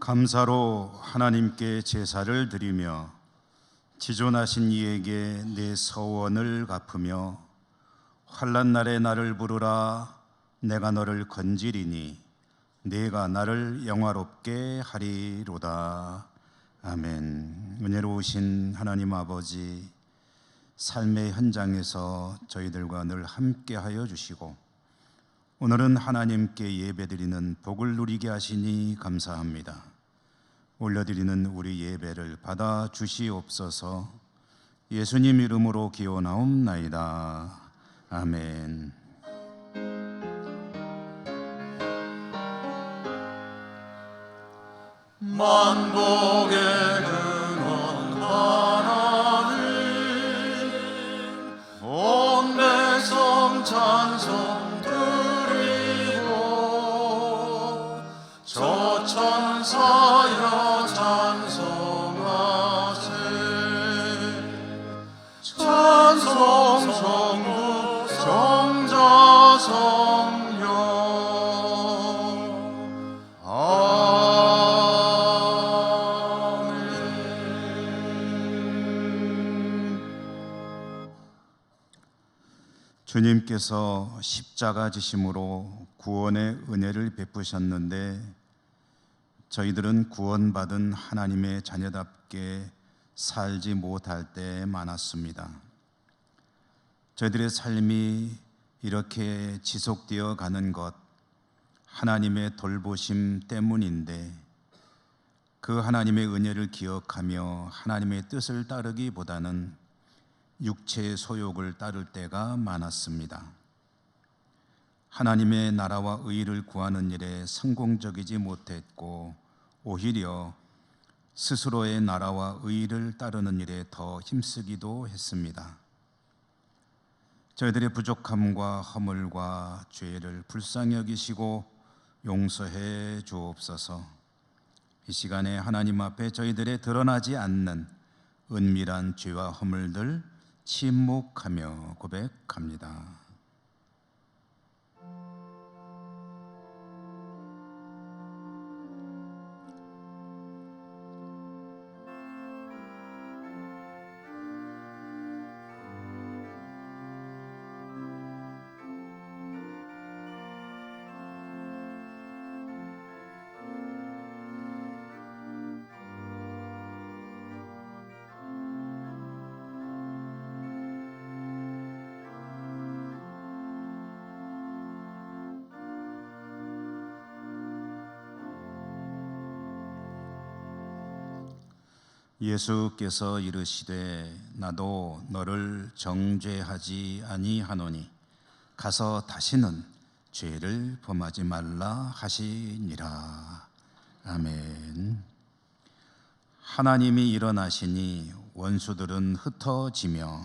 감사로 하나님께 제사를 드리며 지존하신 이에게 내 서원을 갚으며 환난 날에 나를 부르라. 내가 너를 건지리니 네가 나를 영화롭게 하리로다. 아멘. 은혜로우신 하나님 아버지, 삶의 현장에서 저희들과 늘 함께하여 주시고 오늘은 하나님께 예배드리는 복을 누리게 하시니 감사합니다. 올려드리는 우리 예배를 받아 주시옵소서. 예수님 이름으로 기원하옵나이다. 아멘. 만복의 근원 하나님, 온 백성 찬송 드리고 저 천사여 찬송하세. 찬송 성부 성자 성령 주님께서 십자가 지심으로 구원의 은혜를 베푸셨는데 저희들은 구원받은 하나님의 자녀답게 살지 못할 때 많았습니다. 저희들의 삶이 이렇게 지속되어 가는 것, 하나님의 돌보심 때문인데 그 하나님의 은혜를 기억하며 하나님의 뜻을 따르기보다는 육체의 소욕을 따를 때가 많았습니다. 하나님의 나라와 의를 구하는 일에 성공적이지 못했고 오히려 스스로의 나라와 의를 따르는 일에 더 힘쓰기도 했습니다. 저희들의 부족함과 허물과 죄를 불쌍히 여기시고 용서해 주옵소서. 이 시간에 하나님 앞에 저희들의 드러나지 않는 은밀한 죄와 허물들 침묵하며 고백합니다. 예수께서 이르시되 나도 너를 정죄하지 아니하노니 가서 다시는 죄를 범하지 말라 하시니라. 아멘. 하나님이 일어나시니 원수들은 흩어지며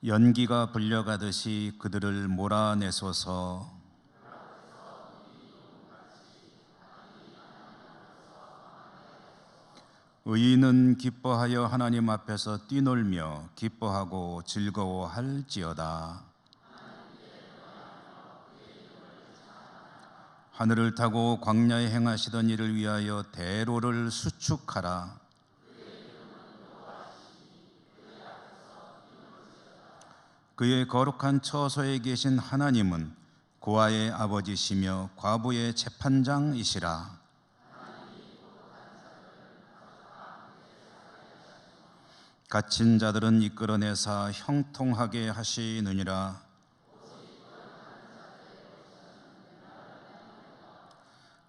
연기가 불려가듯이 그들을 몰아내소서. 의인은 기뻐하여 하나님 앞에서 뛰놀며 기뻐하고 즐거워할지어다. 하늘을 타고 광야에 행하시던 일을 위하여 대로를 수축하라. 그의 거룩한 처소에 계신 하나님은 고아의 아버지시며 과부의 재판장이시라. 갇힌 자들은 이끌어내사 형통하게 하시느니라.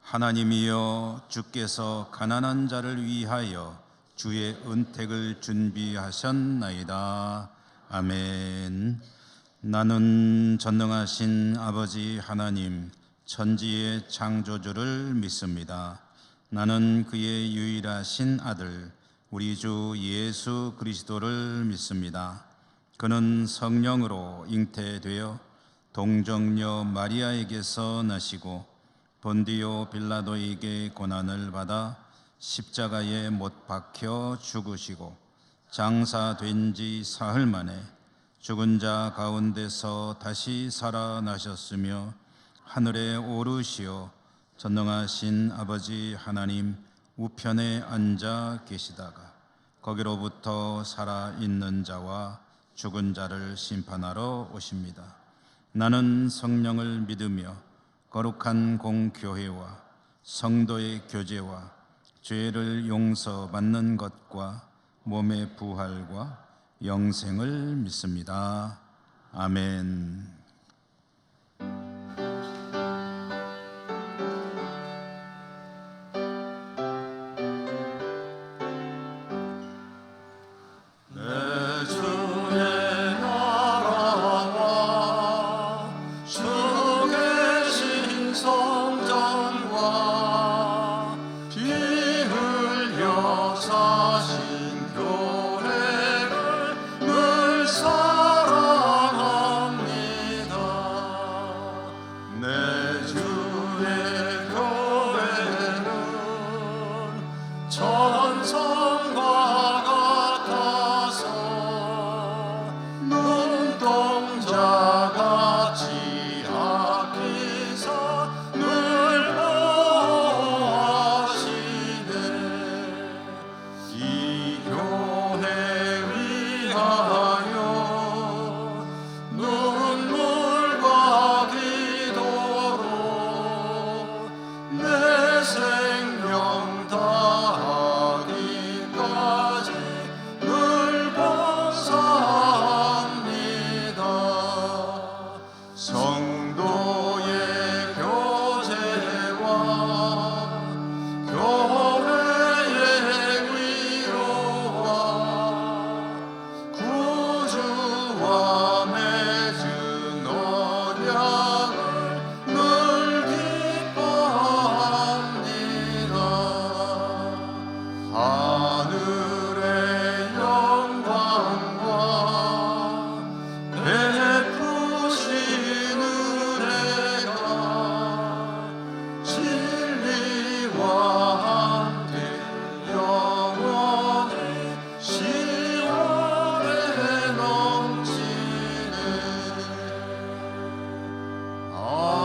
하나님이여, 주께서 가난한 자를 위하여 주의 은택을 준비하셨나이다. 아멘. 나는 전능하신 아버지 하나님, 천지의 창조주를 믿습니다. 나는 그의 유일하신 아들 우리 주 예수 그리스도를 믿습니다. 그는 성령으로 잉태되어 동정녀 마리아에게서 나시고 본디오 빌라도에게 고난을 받아 십자가에 못 박혀 죽으시고 장사된 지 사흘 만에 죽은 자 가운데서 다시 살아나셨으며 하늘에 오르시어 전능하신 아버지 하나님 우편에 앉아 계시다가 거기로부터 살아있는 자와 죽은 자를 심판하러 오십니다. 나는 성령을 믿으며 거룩한 공교회와 성도의 교제와 죄를 용서받는 것과 몸의 부활과 영생을 믿습니다. 아멘. 내 주의 나라와 주 계신 성전과 피 흘려 사신 교회를 늘 사랑합니다. 내 주의 교회는 천성과 같아서 눈동자같이 아끼사 늘 보호하시네. 이 교회 위하여 눈물과 기도로 내 생명 다하기까지 늘 봉사합니다. 성도의 교제와 교회의 위로와 구주와 맺은 언약을 늘 기뻐합니다. 하늘의 영광과 베푸신 은혜가 진리와 함께 영원히 시원에 넘치네. 아멘.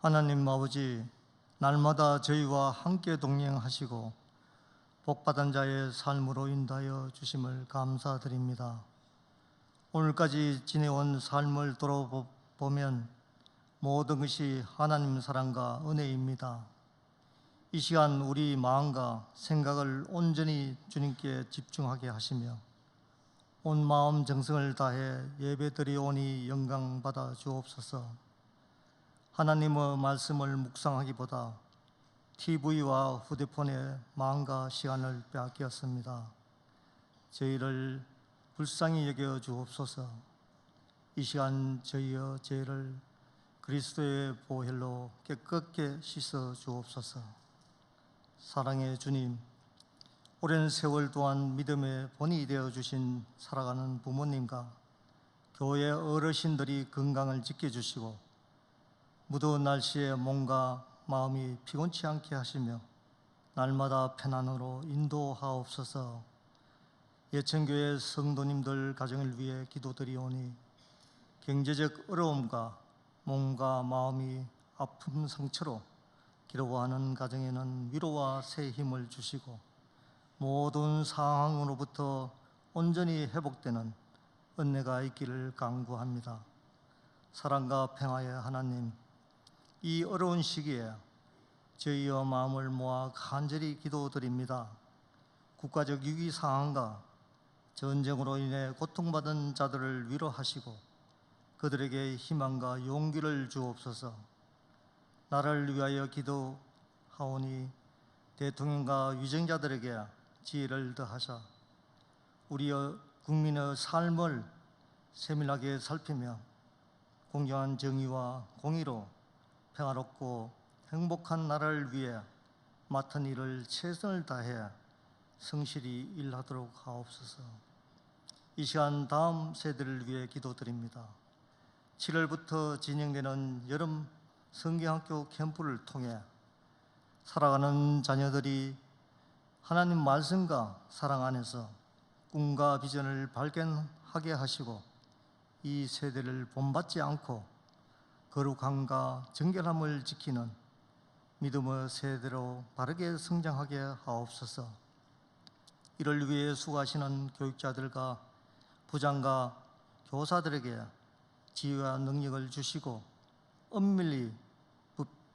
하나님 아버지, 날마다 저희와 함께 동행하시고 복받은 자의 삶으로 인도하여 주심을 감사드립니다. 오늘까지 지내온 삶을 돌아보면 모든 것이 하나님 사랑과 은혜입니다. 이 시간 우리 마음과 생각을 온전히 주님께 집중하게 하시며 온 마음 정성을 다해 예배드리오니 영광받아 주옵소서. 하나님의 말씀을 묵상하기보다 TV와 휴대폰에 마음과 시간을 빼앗겼습니다. 저희를 불쌍히 여겨 주옵소서. 이 시간 저희의 죄를 그리스도의 보혈로 깨끗게 씻어 주옵소서. 사랑의 주님, 오랜 세월 동안 믿음의 본이 되어 주신 살아가는 부모님과 교회 어르신들이 건강을 지켜주시고 무더운 날씨에 몸과 마음이 피곤치 않게 하시며 날마다 편안으로 인도하옵소서. 예천교회 성도님들 가정을 위해 기도드리오니 경제적 어려움과 몸과 마음이 아픔 상처로 기로워하는 가정에는 위로와 새 힘을 주시고 모든 상황으로부터 온전히 회복되는 은혜가 있기를 간구합니다. 사랑과 평화의 하나님, 이 어려운 시기에 저희의 마음을 모아 간절히 기도드립니다. 국가적 위기 상황과 전쟁으로 인해 고통받은 자들을 위로하시고 그들에게 희망과 용기를 주옵소서. 나라를 위하여 기도하오니 대통령과 위정자들에게 지혜를 더하사 우리의 국민의 삶을 세밀하게 살피며 공정한 정의와 공의로 평화롭고 행복한 나라를 위해 맡은 일을 최선을 다해 성실히 일하도록 하옵소서. 이 시간 다음 세대를 위해 기도드립니다. 7월부터 진행되는 여름 성경학교 캠프를 통해 살아가는 자녀들이 하나님 말씀과 사랑 안에서 꿈과 비전을 발견하게 하시고 이 세대를 본받지 않고 거룩함과 정결함을 지키는 믿음의 세대로 바르게 성장하게 하옵소서. 이를 위해 수고하시는 교육자들과 부장과 교사들에게 지혜와 능력을 주시고 엄밀히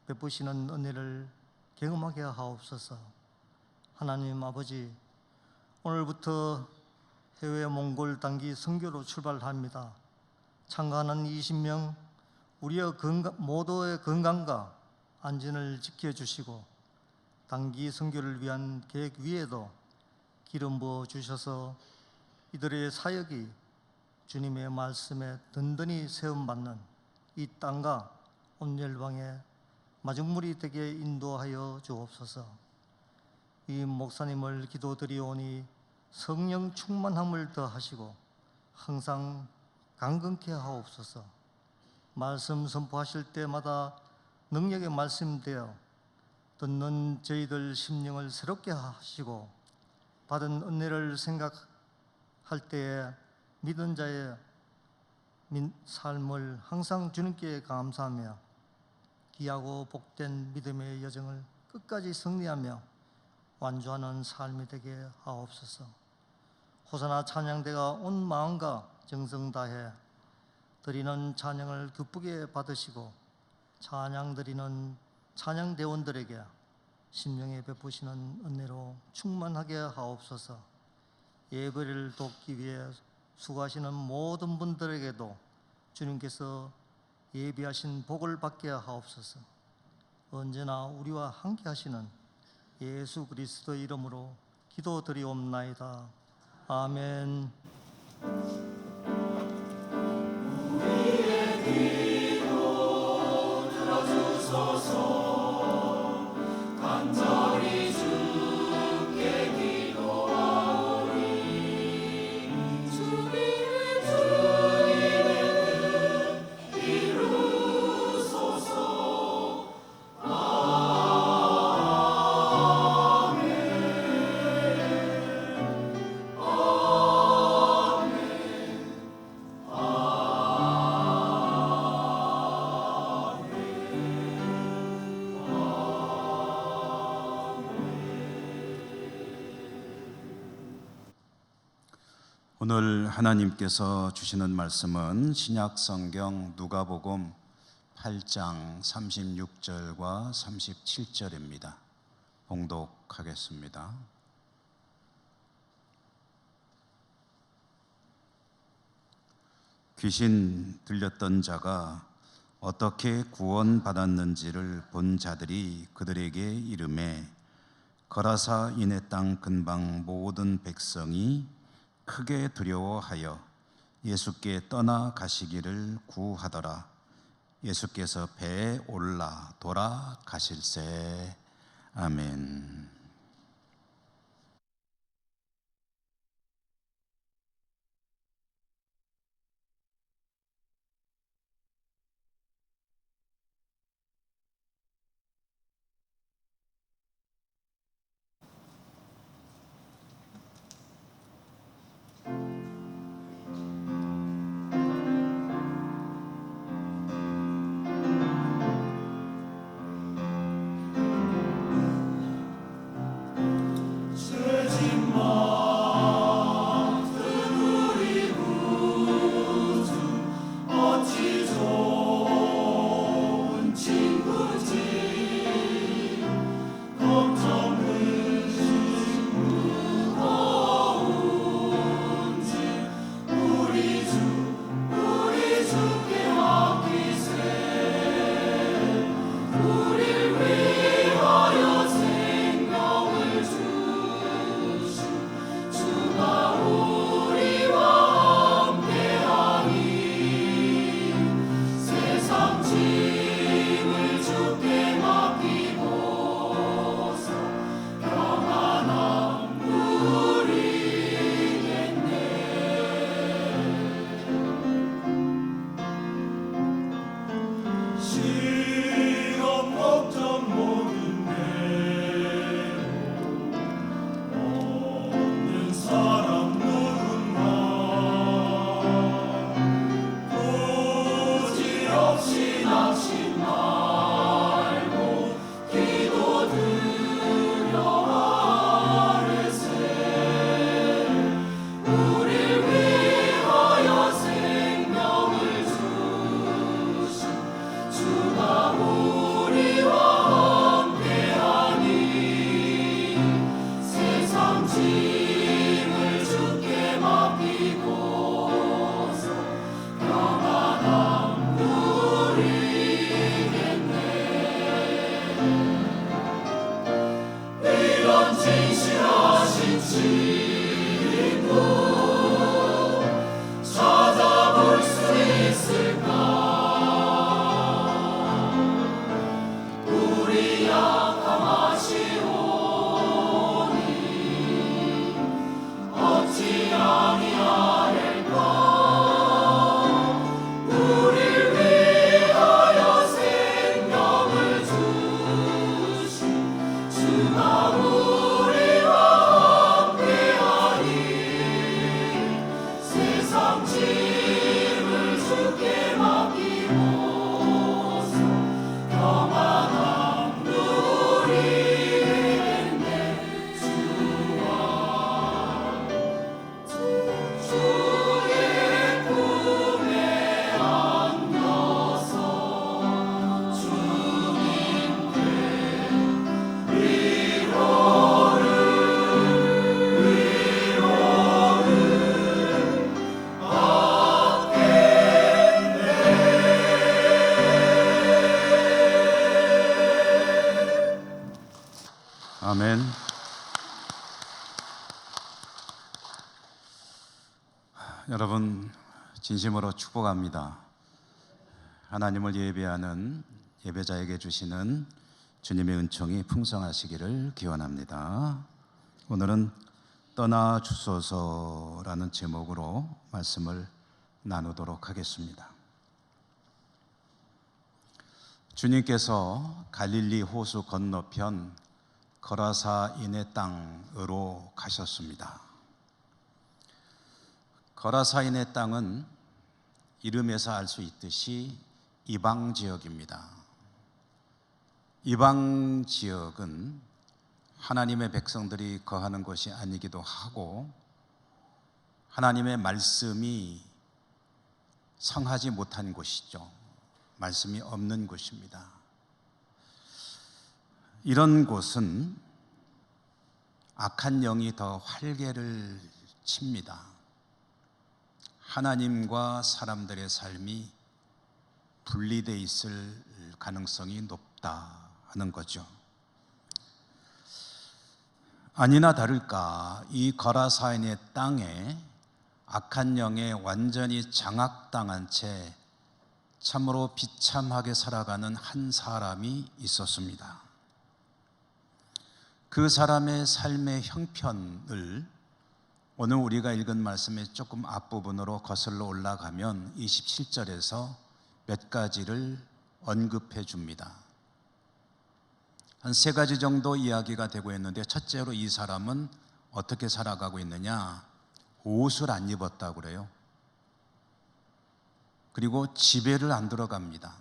베푸시는 은혜를 경험하게 하옵소서. 하나님 아버지, 오늘부터 해외 몽골 단기 선교로 출발합니다. 참가하는 20명 우리의 모두의 건강과 안전을 지켜주시고 단기 선교를 위한 계획 위에도 기름 부어 주셔서 이들의 사역이 주님의 말씀에 든든히 세움받는 이 땅과 온 열방의 마중물이 되게 인도하여 주옵소서. 이 목사님을 기도드리오니 성령 충만함을 더하시고 항상 강건케 하옵소서. 말씀 선포하실 때마다 능력의 말씀되어 듣는 저희들 심령을 새롭게 하시고 받은 은혜를 생각할 때에 믿은 자의 삶을 항상 주님께 감사하며 귀하고 복된 믿음의 여정을 끝까지 승리하며 완주하는 삶이 되게 하옵소서. 호사나 찬양대가 온 마음과 정성 다해 드리는 찬양을 기쁘게 받으시고 찬양 드리는 찬양대원들에게 심령에 베푸시는 은혜로 충만하게 하옵소서. 예배를 돕기 위해 수고하시는 모든 분들에게도 주님께서 예비하신 복을 받게 하옵소서. 언제나 우리와 함께 하시는 예수 그리스도의 이름으로 기도드리옵나이다. 아멘. 오늘 하나님께서 주시는 말씀은 신약성경 누가복음 8장 36절과 37절입니다. 봉독하겠습니다. 귀신 들렸던 자가 어떻게 구원받았는지를 본 자들이 그들에게 이르매 거라사 이네 땅 근방 모든 백성이 크게 두려워하여 예수께 떠나 가시기를 구하더라. 예수께서 배에 올라 돌아가실세. 아멘. 아멘. 여러분 진심으로 축복합니다. 하나님을 예배하는 예배자에게 주시는 주님의 은총이 풍성하시기를 기원합니다. 오늘은 떠나 주소서라는 제목으로 말씀을 나누도록 하겠습니다. 주님께서 갈릴리 호수 건너편 거라사인의 땅으로 가셨습니다. 거라사인의 땅은 이름에서 알 수 있듯이 이방 지역입니다. 이방 지역은 하나님의 백성들이 거하는 곳이 아니기도 하고 하나님의 말씀이 성하지 못한 곳이죠. 말씀이 없는 곳입니다. 이런 곳은 악한 영이 더 활개를 칩니다. 하나님과 사람들의 삶이 분리되어 있을 가능성이 높다 하는 거죠. 아니나 다를까 이 거라사인의 땅에 악한 영에 완전히 장악당한 채 참으로 비참하게 살아가는 한 사람이 있었습니다. 그 사람의 삶의 형편을 오늘 우리가 읽은 말씀의 조금 앞부분으로 거슬러 올라가면 27절에서 몇 가지를 언급해 줍니다. 한 3가지 정도 이야기가 되고 있는데, 첫째로 이 사람은 어떻게 살아가고 있느냐? 옷을 안 입었다고 그래요. 그리고 집에를 안 들어갑니다.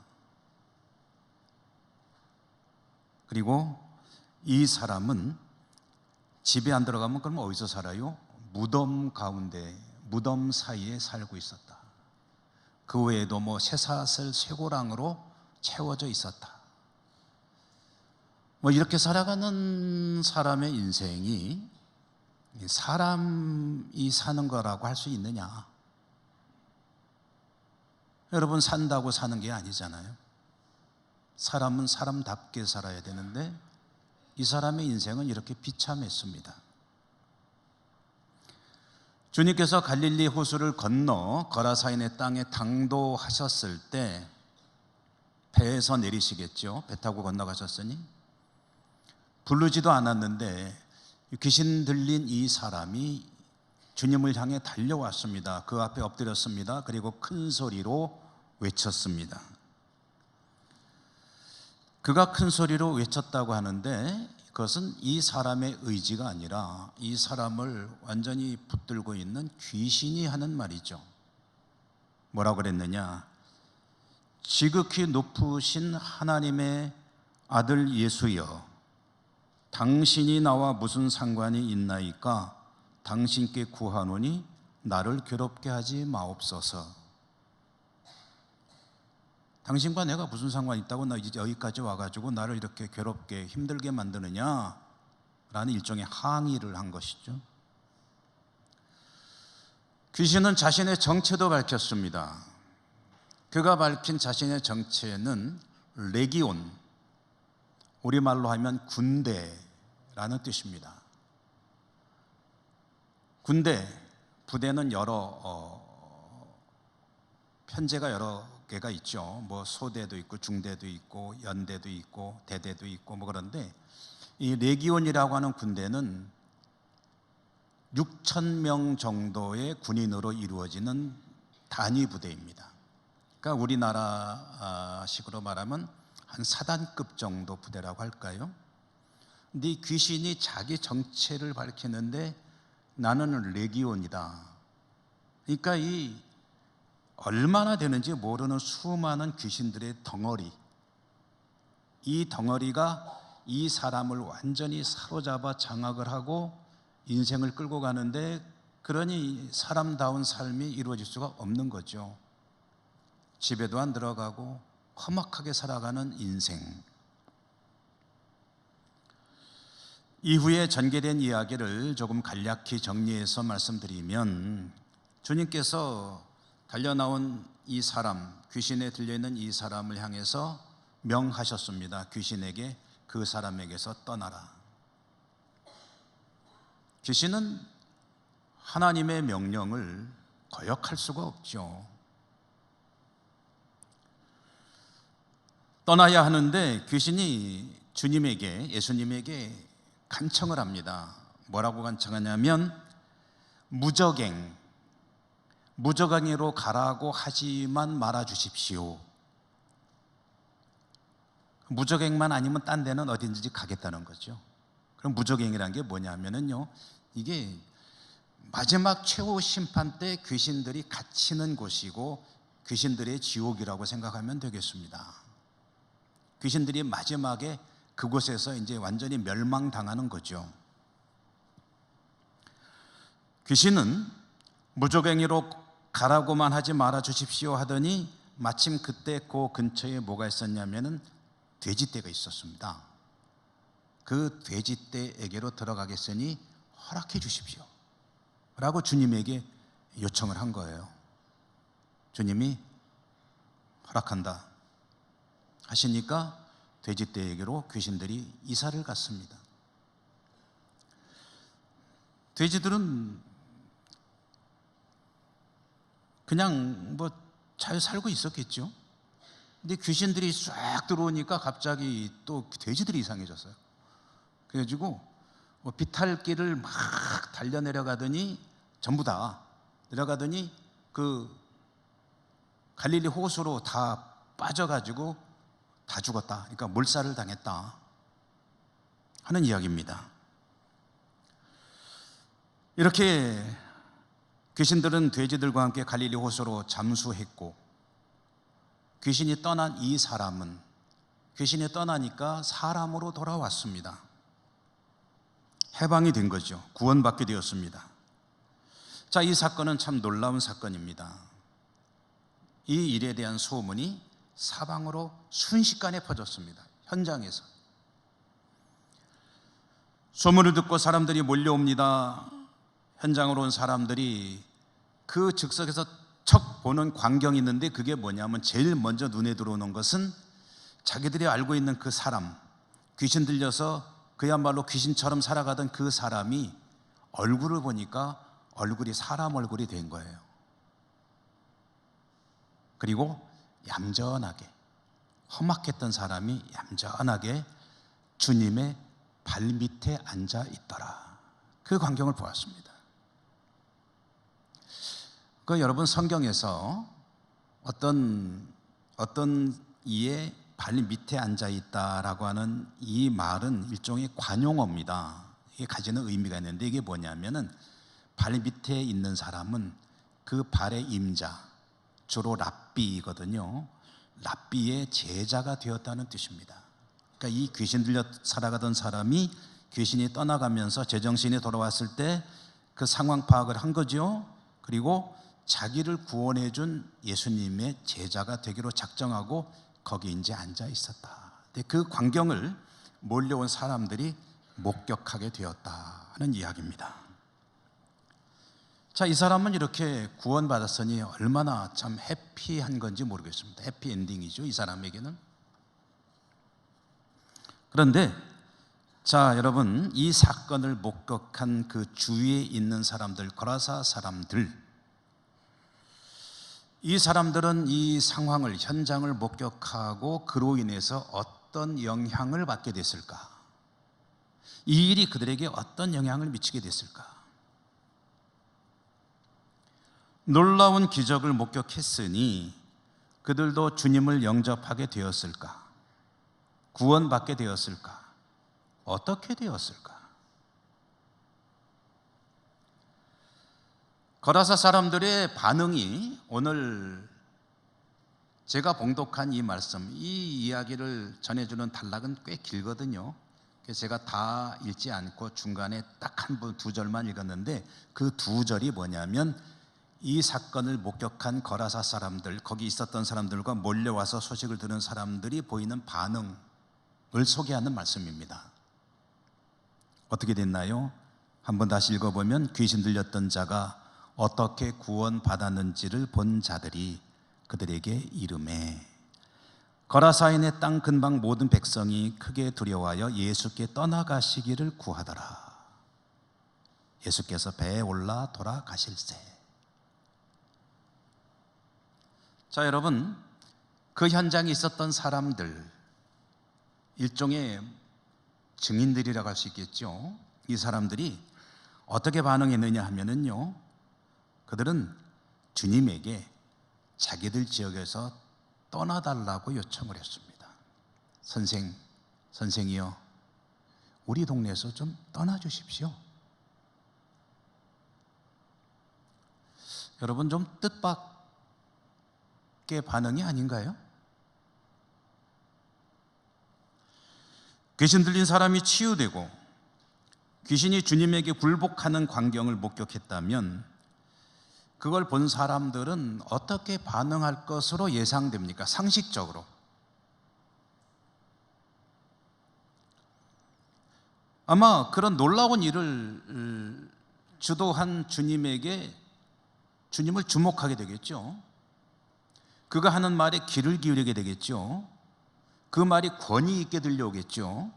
그리고 이 사람은 집에 안 들어가면 그럼 어디서 살아요? 무덤 가운데, 무덤 사이에 살고 있었다. 그 외에도 쇠사슬, 쇠고랑으로 채워져 있었다. 이렇게 살아가는 사람의 인생이 사람이 사는 거라고 할 수 있느냐? 여러분, 산다고 사는 게 아니잖아요. 사람은 사람답게 살아야 되는데 이 사람의 인생은 이렇게 비참했습니다. 주님께서 갈릴리 호수를 건너 거라사인의 땅에 당도하셨을 때 배에서 내리시겠죠. 배 타고 건너가셨으니 부르지도 않았는데 귀신 들린 이 사람이 주님을 향해 달려왔습니다. 그 앞에 엎드렸습니다. 그리고 큰 소리로 외쳤습니다. 그가 큰 소리로 외쳤다고 하는데 그것은 이 사람의 의지가 아니라 이 사람을 완전히 붙들고 있는 귀신이 하는 말이죠. 뭐라고 그랬느냐? 지극히 높으신 하나님의 아들 예수여, 당신이 나와 무슨 상관이 있나이까? 당신께 구하노니 나를 괴롭게 하지 마옵소서. 당신과 내가 무슨 상관이 있다고 나 이제 여기까지 와가지고 나를 이렇게 괴롭게 힘들게 만드느냐? 라는 일종의 항의를 한 것이죠. 귀신은 자신의 정체도 밝혔습니다. 그가 밝힌 자신의 정체는 레기온, 우리말로 하면 군대라는 뜻입니다. 군대, 부대는 편제가 여러 개가 있죠. 소대도 있고 중대도 있고 연대도 있고 대대도 있고 그런데 이 레기온이라고 하는 군대는 6,000명 정도의 군인으로 이루어지는 단위 부대입니다. 그러니까 우리나라식으로 말하면 한 사단급 정도 부대라고 할까요? 근데 이 귀신이 자기 정체를 밝히는데 나는 레기온이다. 그러니까 이 얼마나 되는지 모르는 수많은 귀신들의 덩어리, 이 덩어리가 이 사람을 완전히 사로잡아 장악을 하고 인생을 끌고 가는데, 그러니 사람다운 삶이 이루어질 수가 없는 거죠. 집에도 안 들어가고 험악하게 살아가는 인생. 이후에 전개된 이야기를 조금 간략히 정리해서 말씀드리면, 주님께서 달려나온 이 사람, 귀신에 들려있는 이 사람을 향해서 명하셨습니다. 귀신에게 그 사람에게서 떠나라. 귀신은 하나님의 명령을 거역할 수가 없죠. 떠나야 하는데 귀신이 주님에게, 예수님에게 간청을 합니다. 뭐라고 간청하냐면 무적행으로 가라고 하지만 말아 주십시오. 무적행만 아니면 딴 데는 어딘지 가겠다는 거죠. 그럼 무적행이라는 게 뭐냐면요, 이게 마지막 최후 심판 때 귀신들이 갇히는 곳이고 귀신들의 지옥이라고 생각하면 되겠습니다. 귀신들이 마지막에 그곳에서 이제 완전히 멸망당하는 거죠. 귀신은 무적행이로 가라고만 하지 말아 주십시오 하더니 마침 그때 그 근처에 뭐가 있었냐면은 돼지떼가 있었습니다. 그 돼지떼에게로 들어가겠으니 허락해 주십시오 라고 주님에게 요청을 한 거예요. 주님이 허락한다 하시니까 돼지떼에게로 귀신들이 이사를 갔습니다. 돼지들은 그냥 뭐 잘 살고 있었겠죠. 근데 귀신들이 쫙 들어오니까 갑자기 또 돼지들이 이상해졌어요. 그래가지고 비탈길을 막 달려 내려가더니 전부 다 내려가더니 그 갈릴리 호수로 다 빠져가지고 다 죽었다. 그러니까 몰살을 당했다 하는 이야기입니다. 이렇게 귀신들은 돼지들과 함께 갈릴리 호수로 잠수했고, 귀신이 떠난 이 사람은 귀신이 떠나니까 사람으로 돌아왔습니다. 해방이 된 거죠. 구원받게 되었습니다. 자, 이 사건은 참 놀라운 사건입니다. 이 일에 대한 소문이 사방으로 순식간에 퍼졌습니다. 현장에서 소문을 듣고 사람들이 몰려옵니다. 현장으로 온 사람들이 그 즉석에서 척 보는 광경이 있는데, 그게 뭐냐면 제일 먼저 눈에 들어오는 것은 자기들이 알고 있는 그 사람, 귀신 들려서 그야말로 귀신처럼 살아가던 그 사람이 얼굴을 보니까 얼굴이 사람 얼굴이 된 거예요. 그리고 얌전하게, 험악했던 사람이 얌전하게 주님의 발밑에 앉아 있더라. 그 광경을 보았습니다. 여러분, 성경에서 어떤 이의 발 밑에 앉아 있다라고 하는 이 말은 일종의 관용어입니다. 이게 가지는 의미가 있는데, 이게 뭐냐면은 발 밑에 있는 사람은 그 발의 임자, 주로 랍비거든요. 랍비의 제자가 되었다는 뜻입니다. 그러니까 이 귀신 들려 살아가던 사람이 귀신이 떠나가면서 제정신이 돌아왔을 때 그 상황 파악을 한 거죠. 그리고 자기를 구원해 준 예수님의 제자가 되기로 작정하고 거기 이제 앉아 있었다. 그 광경을 몰려온 사람들이 목격하게 되었다 하는 이야기입니다. 자, 이 사람은 이렇게 구원받았으니 얼마나 참 해피한 건지 모르겠습니다. 해피엔딩이죠, 이 사람에게는. 그런데 자, 여러분, 이 사건을 목격한 그 주위에 있는 사람들, 거라사 사람들, 이 사람들은 이 상황을, 현장을 목격하고 그로 인해서 어떤 영향을 받게 됐을까? 이 일이 그들에게 어떤 영향을 미치게 됐을까? 놀라운 기적을 목격했으니 그들도 주님을 영접하게 되었을까? 구원받게 되었을까? 어떻게 되었을까? 거라사 사람들의 반응이 오늘 제가 봉독한 이 말씀, 이 이야기를 전해주는 단락은 꽤 길거든요. 그래서 제가 다 읽지 않고 중간에 딱 두 절만 읽었는데, 그 두 절이 뭐냐면 이 사건을 목격한 거라사 사람들, 거기 있었던 사람들과 몰려와서 소식을 들은 사람들이 보이는 반응을 소개하는 말씀입니다. 어떻게 됐나요? 한번 다시 읽어보면, 귀신 들렸던 자가 어떻게 구원받았는지를 본 자들이 그들에게 이르매, 거라사인의 땅 근방 모든 백성이 크게 두려워하여 예수께 떠나가시기를 구하더라. 예수께서 배에 올라 돌아가실세. 자, 여러분, 그 현장에 있었던 사람들, 일종의 증인들이라고 할 수 있겠죠. 이 사람들이 어떻게 반응했느냐 하면은요, 그들은 주님에게 자기들 지역에서 떠나달라고 요청을 했습니다. 선생이요, 우리 동네에서 좀 떠나주십시오. 여러분, 좀 뜻밖의 반응이 아닌가요? 귀신 들린 사람이 치유되고 귀신이 주님에게 굴복하는 광경을 목격했다면 그걸 본 사람들은 어떻게 반응할 것으로 예상됩니까? 상식적으로. 아마 그런 놀라운 일을 주도한 주님에게 주님을 주목하게 되겠죠. 그가 하는 말에 귀를 기울이게 되겠죠. 그 말이 권위 있게 들려오겠죠.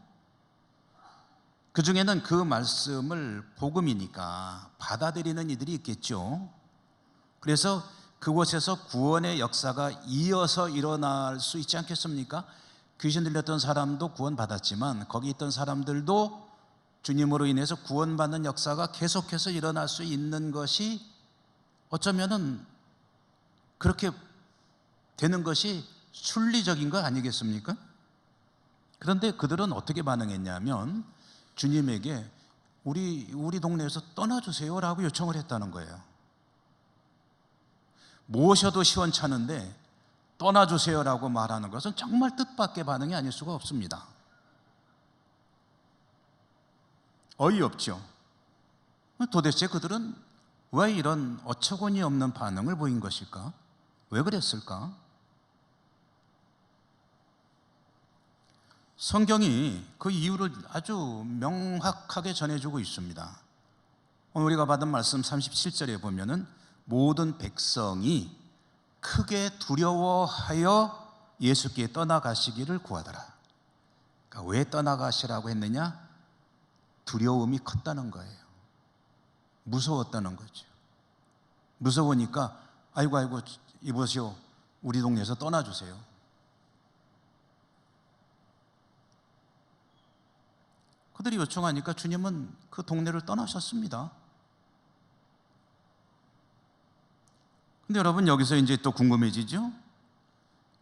그 중에는 그 말씀을 복음이니까 받아들이는 이들이 있겠죠. 그래서 그곳에서 구원의 역사가 이어서 일어날 수 있지 않겠습니까? 귀신 들렸던 사람도 구원받았지만 거기 있던 사람들도 주님으로 인해서 구원받는 역사가 계속해서 일어날 수 있는 것이 어쩌면은 그렇게 되는 것이 순리적인 거 아니겠습니까? 그런데 그들은 어떻게 반응했냐면 주님에게 우리 동네에서 떠나주세요라고 요청을 했다는 거예요. 모셔도 시원찮은데 떠나주세요라고 말하는 것은 정말 뜻밖의 반응이 아닐 수가 없습니다. 어이없죠. 도대체 그들은 왜 이런 어처구니 없는 반응을 보인 것일까? 왜 그랬을까? 성경이 그 이유를 아주 명확하게 전해주고 있습니다. 오늘 우리가 받은 말씀 37절에 보면은 모든 백성이 크게 두려워하여 예수께 떠나가시기를 구하더라. 그러니까 왜 떠나가시라고 했느냐? 두려움이 컸다는 거예요. 무서웠다는 거죠. 무서우니까 아이고 이보시오, 우리 동네에서 떠나주세요. 그들이 요청하니까 주님은 그 동네를 떠나셨습니다. 근데 여러분, 여기서 이제 또 궁금해지죠?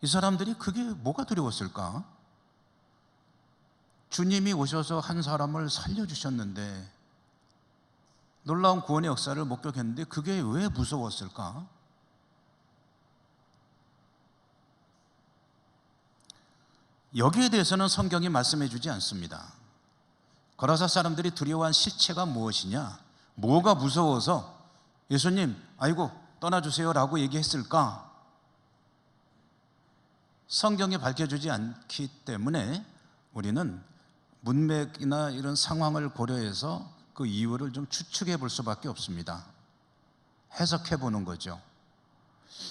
이 사람들이 그게 뭐가 두려웠을까? 주님이 오셔서 한 사람을 살려주셨는데, 놀라운 구원의 역사를 목격했는데 그게 왜 무서웠을까? 여기에 대해서는 성경이 말씀해 주지 않습니다. 거라사 사람들이 두려워한 실체가 무엇이냐? 뭐가 무서워서 예수님, 아이고 떠나주세요 라고 얘기했을까? 성경이 밝혀주지 않기 때문에 우리는 문맥이나 이런 상황을 고려해서 그 이유를 좀 추측해 볼 수밖에 없습니다. 해석해 보는 거죠.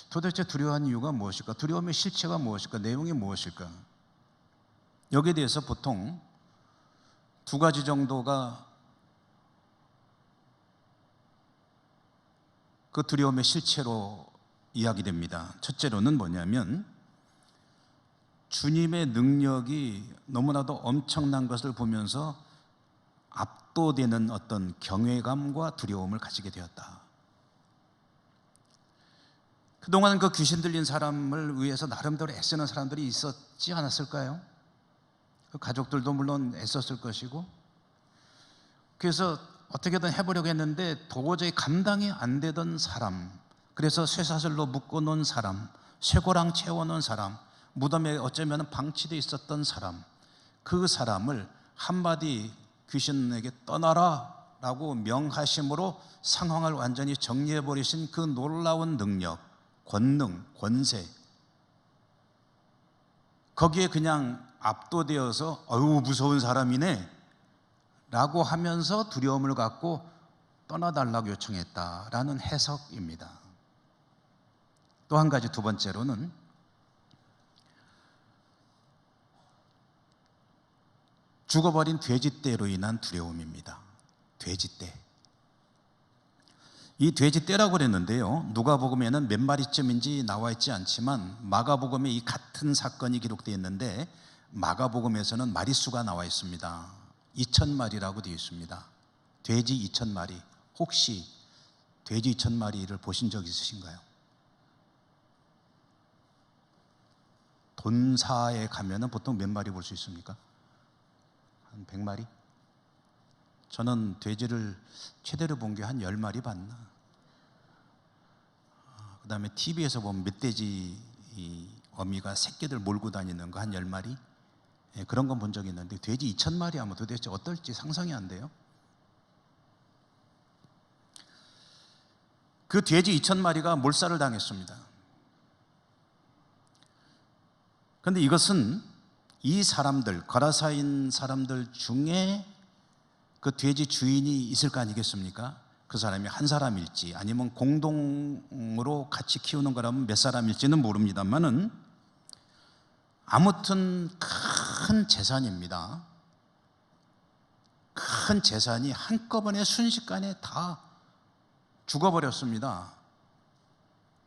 도대체 두려워한 이유가 무엇일까? 두려움의 실체가 무엇일까? 내용이 무엇일까? 여기에 대해서 보통 두 가지 정도가 그 두려움의 실체로 이야기됩니다. 첫째로는 뭐냐면 주님의 능력이 너무나도 엄청난 것을 보면서 압도되는 어떤 경외감과 두려움을 가지게 되었다. 그동안 그 귀신 들린 사람을 위해서 나름대로 애쓰는 사람들이 있었지 않았을까요? 그 가족들도 물론 애썼을 것이고, 그래서 어떻게든 해보려고 했는데 도저히 감당이 안 되던 사람, 그래서 쇠사슬로 묶어놓은 사람, 쇠고랑 채워놓은 사람, 무덤에 어쩌면 방치되어 있었던 사람, 그 사람을 한마디 귀신에게 떠나라 라고 명하심으로 상황을 완전히 정리해버리신 그 놀라운 능력, 권능, 권세, 거기에 그냥 압도되어서 어휴 무서운 사람이네 라고 하면서 두려움을 갖고 떠나달라고 요청했다라는 해석입니다. 또 한 가지, 두 번째로는 죽어버린 돼지떼로 인한 두려움입니다. 돼지떼. 이 돼지 떼라고 그랬는데요. 누가복음에는 몇 마리쯤인지 나와 있지 않지만 마가복음에 이 같은 사건이 기록되어 있는데 마가복음에서는 마리수가 나와 있습니다. 2,000마리라고 되어 있습니다. 돼지 2,000마리. 혹시 돼지 2,000마리를 보신 적 있으신가요? 돈사에 가면은 보통 몇 마리 볼 수 있습니까? 한 100마리? 저는 돼지를 최대로 본 게 한 10마리 봤나? 그 다음에 TV에서 보면 멧돼지 어미가 새끼들 몰고 다니는 거 한 10마리? 예, 그런 건 본 적이 있는데 돼지 2,000마리 하면 도대체 어떨지 상상이 안 돼요. 그 돼지 2,000마리가 몰살을 당했습니다. 그런데 이것은 이 사람들, 거라사인 사람들 중에 그 돼지 주인이 있을 거 아니겠습니까? 그 사람이 한 사람일지 아니면 공동으로 같이 키우는 거라면 몇 사람일지는 모릅니다만은 아무튼 큰 재산입니다. 큰 재산이 한꺼번에 순식간에 다 죽어버렸습니다.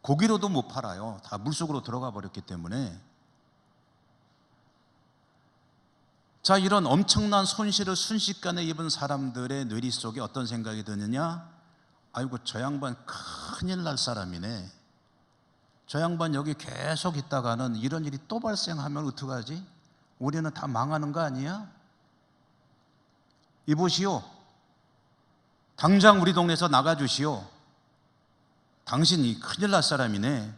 고기로도 못 팔아요. 다 물속으로 들어가 버렸기 때문에. 자, 이런 엄청난 손실을 순식간에 입은 사람들의 뇌리 속에 어떤 생각이 드느냐? 아이고, 저 양반 큰일 날 사람이네. 저 양반 여기 계속 있다가는 이런 일이 또 발생하면 어떡하지? 우리는 다 망하는 거 아니야? 이보시오. 당장 우리 동네에서 나가주시오. 당신이 큰일 날 사람이네.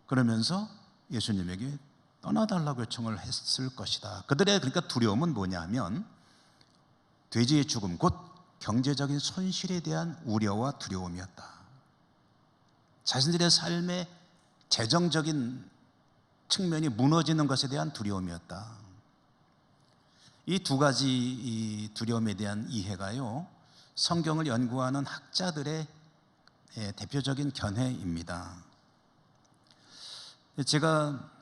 그러면서 예수님에게 떠나달라고 요청을 했을 것이다. 그들의 그러니까 두려움은 뭐냐면 돼지의 죽음, 곧 경제적인 손실에 대한 우려와 두려움이었다. 자신들의 삶의 재정적인 측면이 무너지는 것에 대한 두려움이었다. 이 두 가지 이 두려움에 대한 이해가요, 성경을 연구하는 학자들의 대표적인 견해입니다. 제가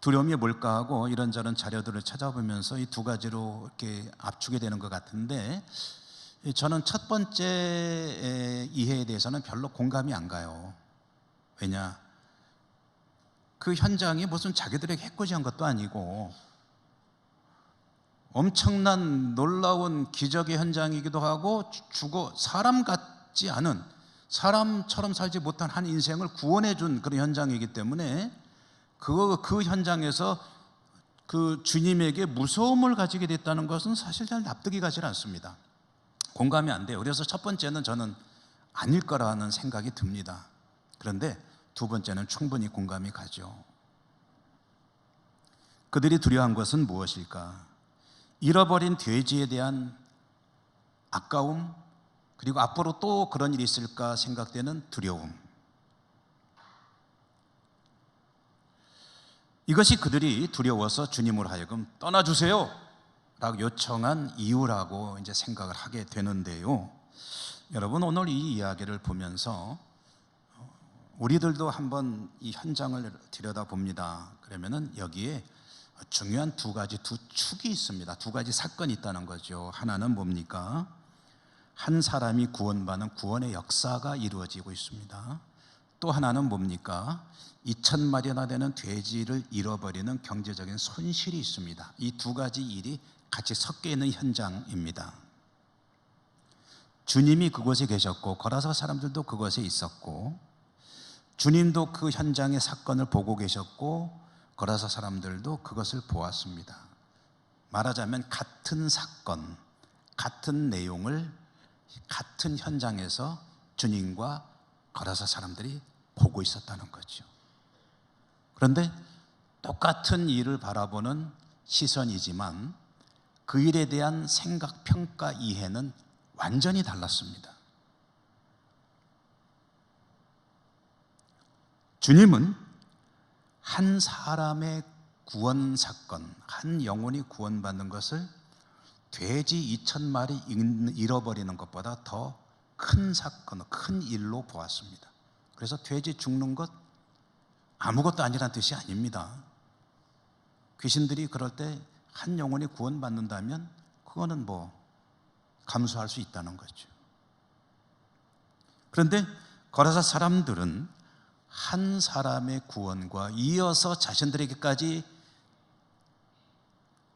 두려움이 뭘까 하고 이런저런 자료들을 찾아보면서 이 두 가지로 이렇게 압축이 되는 것 같은데, 저는 첫 번째 이해에 대해서는 별로 공감이 안 가요. 왜냐? 그 현장이 무슨 자기들에게 해코지한 것도 아니고 엄청난 놀라운 기적의 현장이기도 하고 사람 같지 않은, 사람처럼 살지 못한 한 인생을 구원해 준 그런 현장이기 때문에 그 현장에서 그 주님에게 무서움을 가지게 됐다는 것은 사실 잘 납득이 가지 않습니다. 공감이 안 돼요. 그래서 첫 번째는 저는 아닐 거라는 생각이 듭니다. 그런데 두 번째는 충분히 공감이 가죠. 그들이 두려워한 것은 무엇일까? 잃어버린 돼지에 대한 아까움, 그리고 앞으로 또 그런 일이 있을까 생각되는 두려움. 이것이 그들이 두려워서 주님으로 하여금 떠나주세요 라고 요청한 이유라고 이제 생각을 하게 되는데요. 여러분, 오늘 이 이야기를 보면서 우리들도 한번 이 현장을 들여다봅니다. 그러면은 여기에 중요한 두 축이 있습니다. 두 가지 사건이 있다는 거죠. 하나는 뭡니까? 한 사람이 구원받는 구원의 역사가 이루어지고 있습니다. 또 하나는 뭡니까? 2,000마리나 되는 돼지를 잃어버리는 경제적인 손실이 있습니다. 이 두 가지 일이 같이 섞여 있는 현장입니다. 주님이 그곳에 계셨고 거라사 사람들도 그곳에 있었고, 주님도 그 현장의 사건을 보고 계셨고 거라사 사람들도 그것을 보았습니다. 말하자면 같은 사건, 같은 내용을 같은 현장에서 주님과 거라사 사람들이 보고 있었다는 거죠. 그런데 똑같은 일을 바라보는 시선이지만 그 일에 대한 생각, 평가, 이해는 완전히 달랐습니다. 주님은 한 사람의 구원 사건, 한 영혼이 구원받는 것을 돼지 2,000마리 잃어버리는 것보다 더 큰 사건, 큰 일로 보았습니다. 그래서 돼지 죽는 것 아무것도 아니란 뜻이 아닙니다. 귀신들이 그럴 때 한 영혼이 구원받는다면 그거는 뭐 감수할 수 있다는 거죠. 그런데 거라사 사람들은 한 사람의 구원과 이어서 자신들에게까지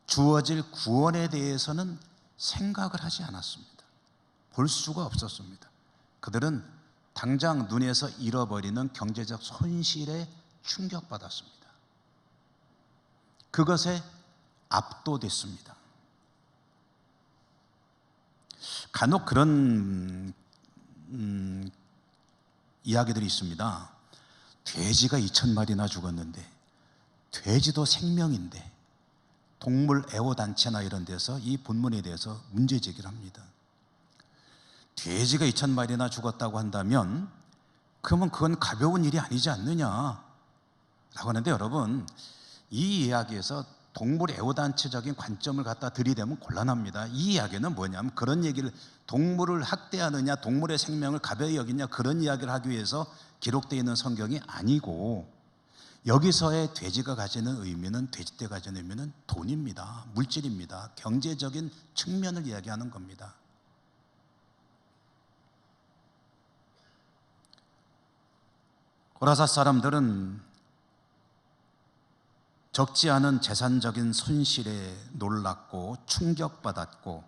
주어질 구원에 대해서는 생각을 하지 않았습니다. 볼 수가 없었습니다. 그들은 당장 눈에서 잃어버리는 경제적 손실에 충격받았습니다. 그것에 압도됐습니다. 간혹 그런 이야기들이 있습니다. 돼지가 2,000마리나 죽었는데, 돼지도 생명인데 동물 애호단체나 이런 데서 이 본문에 대해서 문제 제기를 합니다. 돼지가 2,000마리나 죽었다고 한다면 그러면 그건 가벼운 일이 아니지 않느냐라고 하는데, 여러분, 이 이야기에서 동물 애호단체적인 관점을 갖다 들이대면 곤란합니다. 이 이야기는 뭐냐면 그런 얘기를, 동물을 학대하느냐, 동물의 생명을 가벼이 여기냐, 그런 이야기를 하기 위해서 기록되어 있는 성경이 아니고, 여기서의 돼지가 가지는 의미는, 돼지떼가 가지는 의미는 돈입니다. 물질입니다. 경제적인 측면을 이야기하는 겁니다. 고라사 사람들은 적지 않은 재산적인 손실에 놀랐고 충격받았고,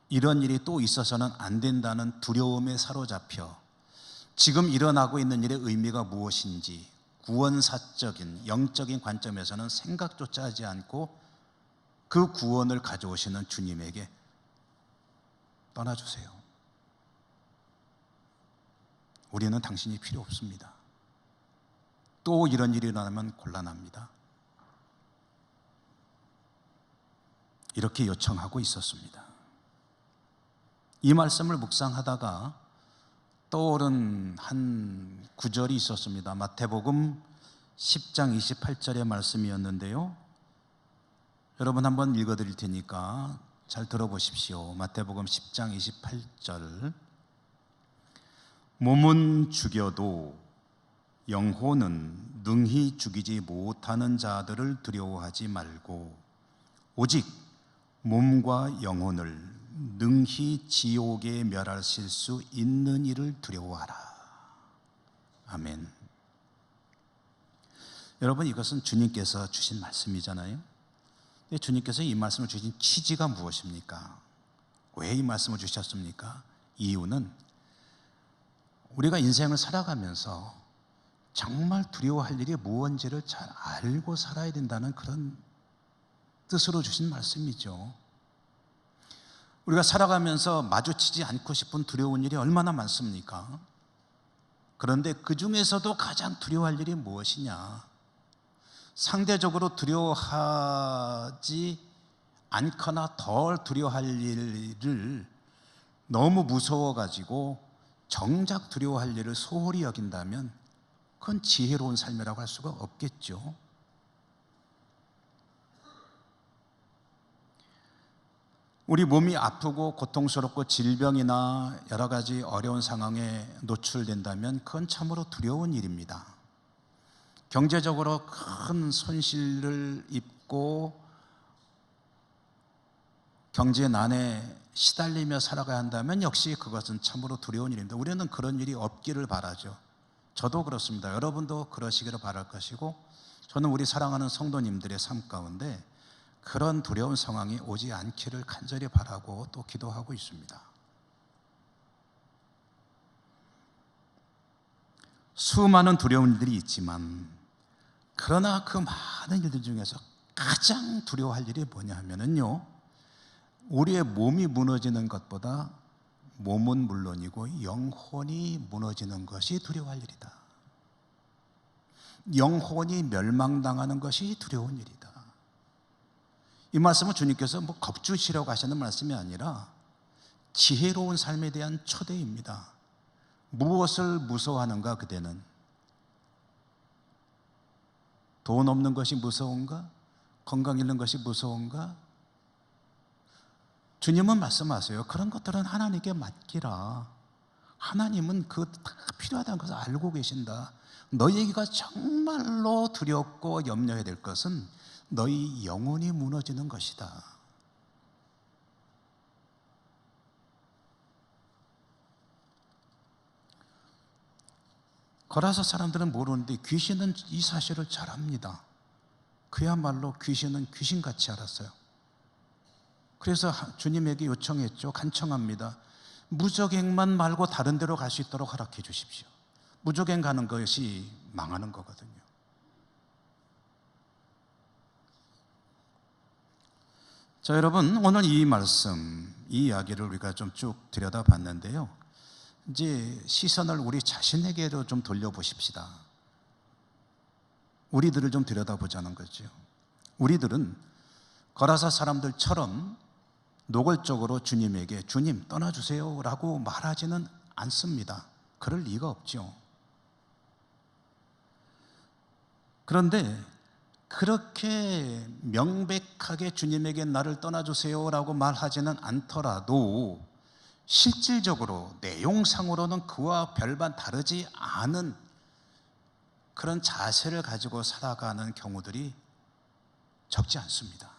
이런 일이 또 있어서는 안 된다는 두려움에 사로잡혀 지금 일어나고 있는 일의 의미가 무엇인지 구원사적인 영적인 관점에서는 생각조차 하지 않고 그 구원을 가져오시는 주님에게 떠나주세요. 우리는 당신이 필요 없습니다. 또 이런 일이 일어나면 곤란합니다. 이렇게 요청하고 있었습니다. 이 말씀을 묵상하다가 떠오른 한 구절이 있었습니다. 마태복음 10장 28절의 말씀이었는데요. 여러분 한번 읽어드릴 테니까 잘 들어보십시오. 마태복음 10장 28절. 몸은 죽여도 영혼은 능히 죽이지 못하는 자들을 두려워하지 말고 오직 몸과 영혼을 능히 지옥에 멸하실 수 있는 이를 두려워하라. 아멘. 여러분, 이것은 주님께서 주신 말씀이잖아요. 근데 주님께서 이 말씀을 주신 취지가 무엇입니까? 왜 이 말씀을 주셨습니까? 이유는 우리가 인생을 살아가면서 정말 두려워할 일이 무엇인지를 잘 알고 살아야 된다는 그런 뜻으로 주신 말씀이죠. 우리가 살아가면서 마주치지 않고 싶은 두려운 일이 얼마나 많습니까? 그런데 그 중에서도 가장 두려워할 일이 무엇이냐? 상대적으로 두려워하지 않거나 덜 두려워할 일을 너무 무서워가지고 정작 두려워할 일을 소홀히 여긴다면 그건 지혜로운 삶이라고 할 수가 없겠죠. 우리 몸이 아프고 고통스럽고 질병이나 여러 가지 어려운 상황에 노출된다면 그건 참으로 두려운 일입니다. 경제적으로 큰 손실을 입고 경제난에 시달리며 살아가야 한다면 역시 그것은 참으로 두려운 일입니다. 우리는 그런 일이 없기를 바라죠. 저도 그렇습니다. 여러분도 그러시기를 바랄 것이고, 저는 우리 사랑하는 성도님들의 삶 가운데 그런 두려운 상황이 오지 않기를 간절히 바라고 또 기도하고 있습니다. 수많은 두려운 일들이 있지만, 그러나 그 많은 일들 중에서 가장 두려워할 일이 뭐냐 하면은요, 우리의 몸이 무너지는 것보다 몸은 물론이고 영혼이 무너지는 것이 두려워할 일이다. 영혼이 멸망당하는 것이 두려운 일이다. 이 말씀은 주님께서 겁주시려고 하시는 말씀이 아니라 지혜로운 삶에 대한 초대입니다. 무엇을 무서워하는가 그대는? 돈 없는 것이 무서운가? 건강 잃는 것이 무서운가? 주님은 말씀하세요. 그런 것들은 하나님께 맡기라. 하나님은 그거 다 필요하다는 것을 알고 계신다. 너희가 정말로 두렵고 염려해야 될 것은 너희 영혼이 무너지는 것이다. 거라사 사람들은 모르는데 귀신은 이 사실을 잘 압니다. 그야말로 귀신은 귀신같이 알았어요. 그래서 주님에게 요청했죠. 간청합니다. 무적행만 말고 다른 데로 갈 수 있도록 허락해 주십시오. 무적행 가는 것이 망하는 거거든요. 자, 여러분, 오늘 이 말씀, 이 이야기를 우리가 좀 쭉 들여다봤는데요. 이제 시선을 우리 자신에게로 좀 돌려보십시다. 우리들을 좀 들여다보자는 거죠. 우리들은 거라사 사람들처럼 노골적으로 주님에게 주님 떠나주세요 라고 말하지는 않습니다. 그럴 리가 없죠. 그런데 그렇게 명백하게 주님에게 나를 떠나주세요 라고 말하지는 않더라도 실질적으로 내용상으로는 그와 별반 다르지 않은 그런 자세를 가지고 살아가는 경우들이 적지 않습니다.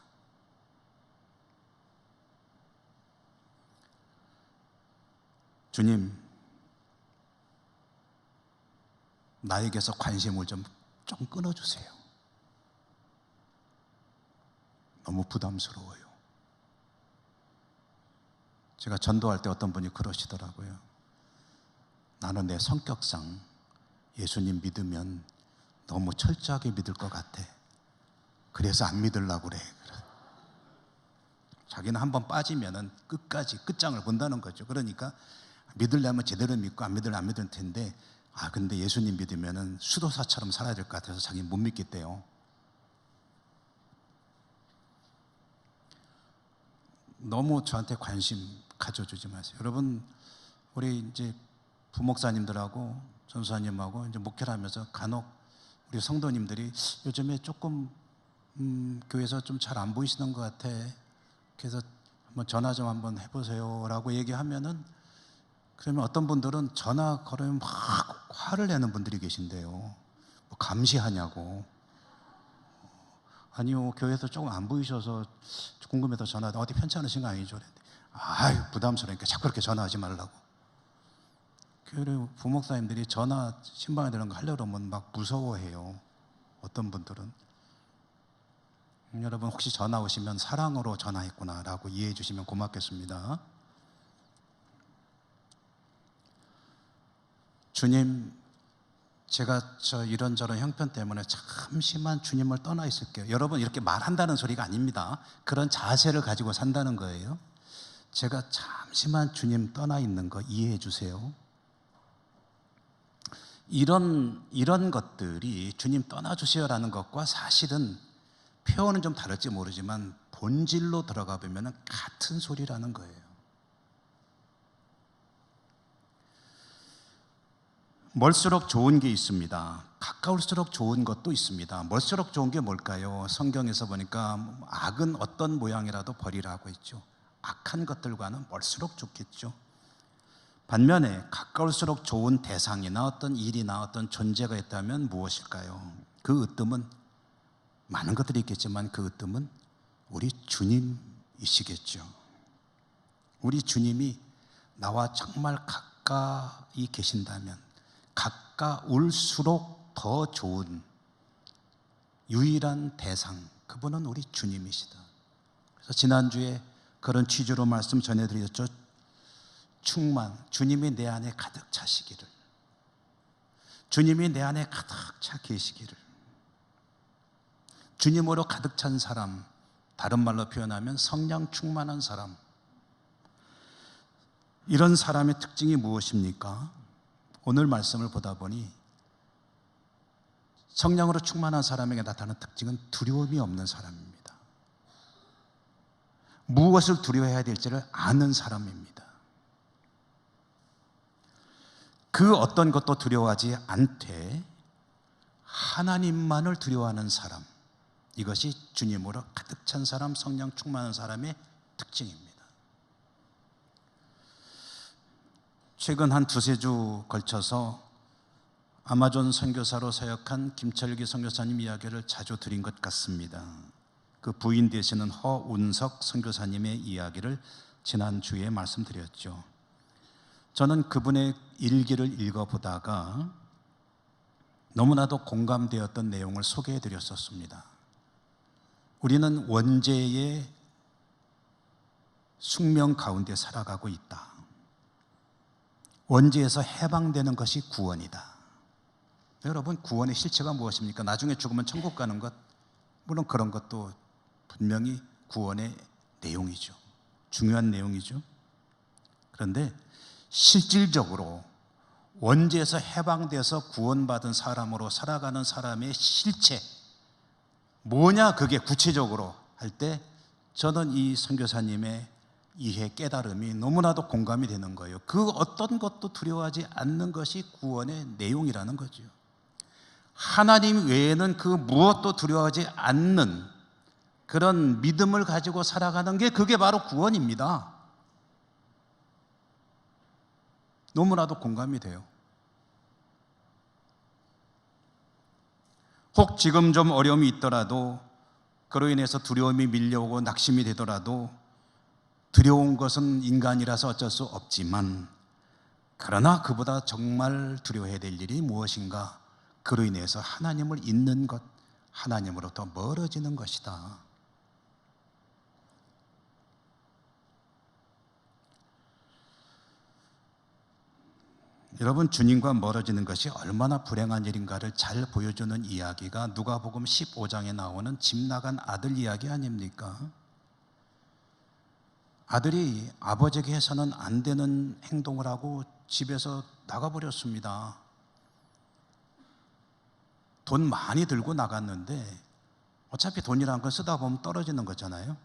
주님, 나에게서 관심을 좀 끊어주세요. 너무 부담스러워요. 제가 전도할 때 어떤 분이 그러시더라고요. 나는 내 성격상 예수님 믿으면 너무 철저하게 믿을 것 같아. 그래서 안 믿으려고 그래. 자기는 한번 빠지면은 끝까지 끝장을 본다는 거죠. 그러니까 믿으려면 제대로 믿고 안 믿으려면 안 믿을 텐데, 근데 예수님 믿으면은 수도사처럼 살아야 될 것 같아서 자기는 못 믿겠대요. 너무 저한테 관심 가져주지 마세요. 여러분, 우리 이제 부목사님들하고 전수사님하고 이제 목회를 하면서 간혹 우리 성도님들이 요즘에 조금 교회에서 좀 잘 안 보이시는 것 같아. 그래서 한번 전화 좀 한번 해보세요 라고 얘기하면은, 그러면 어떤 분들은 전화 걸으면 막 화를 내는 분들이 계신데요. 뭐 감시하냐고. 아니요, 교회에서 조금 안 보이셔서 궁금해서 전화, 어디 편치 않으신 거 아니죠? 부담스러우니까 자꾸 그렇게 전화하지 말라고. 그리고 부목사님들이 전화 신방에 들은 거 하려고 하면 막 무서워해요. 어떤 분들은. 여러분, 혹시 전화 오시면 사랑으로 전화했구나 라고 이해해 주시면 고맙겠습니다. 주님, 제가 이런저런 형편 때문에 잠시만 주님을 떠나 있을게요. 여러분, 이렇게 말한다는 소리가 아닙니다. 그런 자세를 가지고 산다는 거예요. 제가 잠시만 주님 떠나 있는 거 이해해 주세요. 이런 것들이 주님 떠나 주세요라는 것과 사실은 표현은 좀 다를지 모르지만 본질로 들어가 보면 같은 소리라는 거예요. 멀수록 좋은 게 있습니다. 가까울수록 좋은 것도 있습니다. 멀수록 좋은 게 뭘까요? 성경에서 보니까 악은 어떤 모양이라도 버리라고 했죠. 악한 것들과는 멀수록 좋겠죠. 반면에 가까울수록 좋은 대상이나 어떤 일이나 어떤 존재가 있다면 무엇일까요? 그 으뜸은 많은 것들이 있겠지만 그 으뜸은 우리 주님이시겠죠. 우리 주님이 나와 정말 가까이 계신다면 가까울수록 더 좋은 유일한 대상, 그분은 우리 주님이시다. 그래서 지난주에 그런 취지로 말씀 전해드렸죠. 충만, 주님이 내 안에 가득 차시기를, 주님이 내 안에 가득 차 계시기를. 주님으로 가득 찬 사람, 다른 말로 표현하면 성령 충만한 사람, 이런 사람의 특징이 무엇입니까? 오늘 말씀을 보다 보니 성령으로 충만한 사람에게 나타나는 특징은 두려움이 없는 사람입니다. 무엇을 두려워해야 될지를 아는 사람입니다. 그 어떤 것도 두려워하지 않되 하나님만을 두려워하는 사람, 이것이 주님으로 가득 찬 사람, 성령 충만한 사람의 특징입니다. 최근 한 두세 주 걸쳐서 아마존 선교사로 사역한 김철기 선교사님 이야기를 자주 드린 것 같습니다. 그 부인 되시는 허운석 선교사님의 이야기를 지난주에 말씀드렸죠. 저는 그분의 일기를 읽어보다가 너무나도 공감되었던 내용을 소개해 드렸었습니다. 우리는 원죄의 숙명 가운데 살아가고 있다. 원죄에서 해방되는 것이 구원이다. 여러분, 구원의 실체가 무엇입니까? 나중에 죽으면 천국 가는 것, 물론 그런 것도 분명히 구원의 내용이죠. 중요한 내용이죠. 그런데 실질적으로 원죄에서 해방돼서 구원받은 사람으로 살아가는 사람의 실체, 뭐냐, 그게 구체적으로 할 때 저는 이 선교사님의 이해, 깨달음이 너무나도 공감이 되는 거예요. 그 어떤 것도 두려워하지 않는 것이 구원의 내용이라는 거죠. 하나님 외에는 그 무엇도 두려워하지 않는 그런 믿음을 가지고 살아가는 게, 그게 바로 구원입니다. 너무나도 공감이 돼요. 혹 지금 좀 어려움이 있더라도, 그로 인해서 두려움이 밀려오고 낙심이 되더라도, 두려운 것은 인간이라서 어쩔 수 없지만, 그러나 그보다 정말 두려워해야 될 일이 무엇인가? 그로 인해서 하나님을 잊는 것, 하나님으로부터 멀어지는 것이다. 여러분, 주님과 멀어지는 것이 얼마나 불행한 일인가를 잘 보여주는 이야기가 누가복음 15장에 나오는 집 나간 아들 이야기 아닙니까? 아들이 아버지에게 해서는 안 되는 행동을 하고 집에서 나가버렸습니다. 돈 많이 들고 나갔는데 어차피 돈이라는 건 쓰다 보면 떨어지는 거잖아요.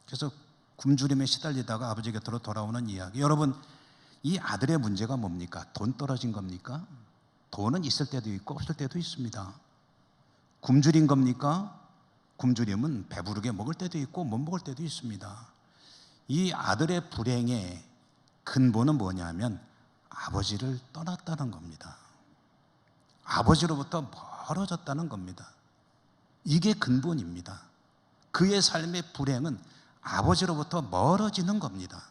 그래서 굶주림에 시달리다가 아버지 곁으로 돌아오는 이야기. 여러분, 이 아들의 문제가 뭡니까? 돈 떨어진 겁니까? 돈은 있을 때도 있고 없을 때도 있습니다. 굶주린 겁니까? 굶주림은 배부르게 먹을 때도 있고 못 먹을 때도 있습니다. 이 아들의 불행의 근본은 뭐냐면 아버지를 떠났다는 겁니다. 아버지로부터 멀어졌다는 겁니다. 이게 근본입니다. 그의 삶의 불행은 아버지로부터 멀어지는 겁니다.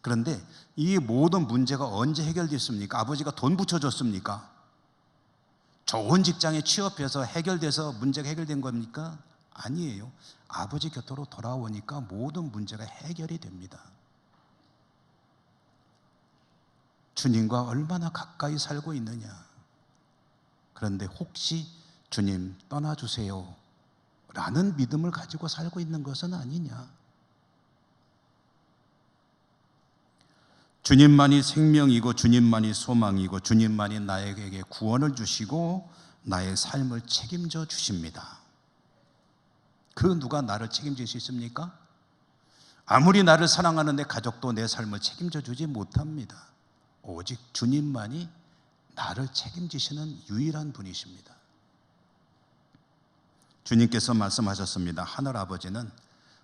그런데 이 모든 문제가 언제 해결됐습니까? 아버지가 돈 붙여줬습니까? 좋은 직장에 취업해서 해결돼서 문제가 해결된 겁니까? 아니에요. 아버지 곁으로 돌아오니까 모든 문제가 해결이 됩니다. 주님과 얼마나 가까이 살고 있느냐. 그런데 혹시 주님 떠나주세요 라는 믿음을 가지고 살고 있는 것은 아니냐. 주님만이 생명이고 주님만이 소망이고 주님만이 나에게 구원을 주시고 나의 삶을 책임져 주십니다. 그 누가 나를 책임질 수 있습니까? 아무리 나를 사랑하는 내 가족도 내 삶을 책임져 주지 못합니다. 오직 주님만이 나를 책임지시는 유일한 분이십니다. 주님께서 말씀하셨습니다. 하늘 아버지는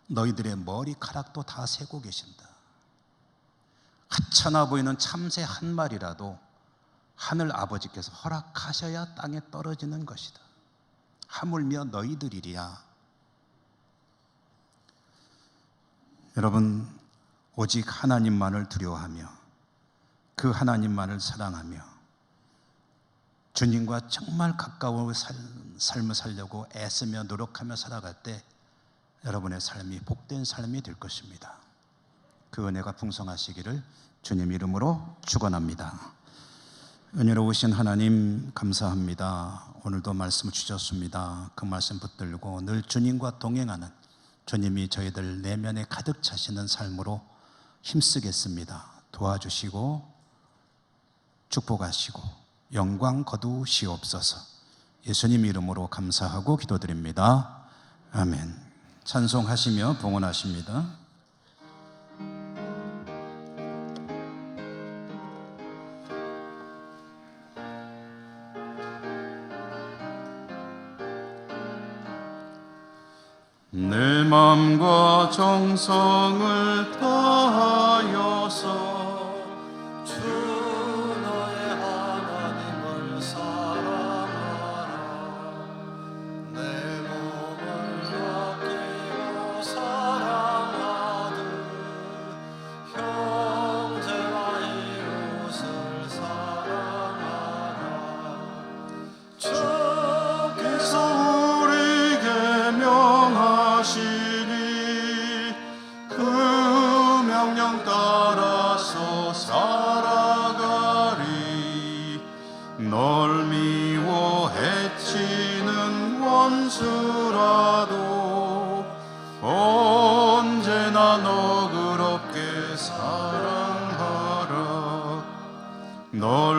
너희들의 머리카락도 다 세고 계신다. 하찮아 보이는 참새 한 마리라도 하늘 아버지께서 허락하셔야 땅에 떨어지는 것이다. 하물며 너희들이랴. 여러분, 오직 하나님만을 두려워하며 그 하나님만을 사랑하며 주님과 정말 가까운 삶을 살려고 애쓰며 노력하며 살아갈 때 여러분의 삶이 복된 삶이 될 것입니다. 그 은혜가 풍성하시기를 주님 이름으로 축원합니다. 은혜로우신 하나님 감사합니다. 오늘도 말씀을 주셨습니다. 그 말씀 붙들고 늘 주님과 동행하는 주님이 저희들 내면에 가득 차시는 삶으로 힘쓰겠습니다. 도와주시고 축복하시고 영광 거두시옵소서. 예수님 이름으로 감사하고 기도드립니다. 아멘. 찬송하시며 봉헌하십니다. 내 맘과 정성을 다하여서 주 너의 하나님을 사랑하라. 내 몸을 아끼고 사랑하듯 형제와 이웃을 사랑하라.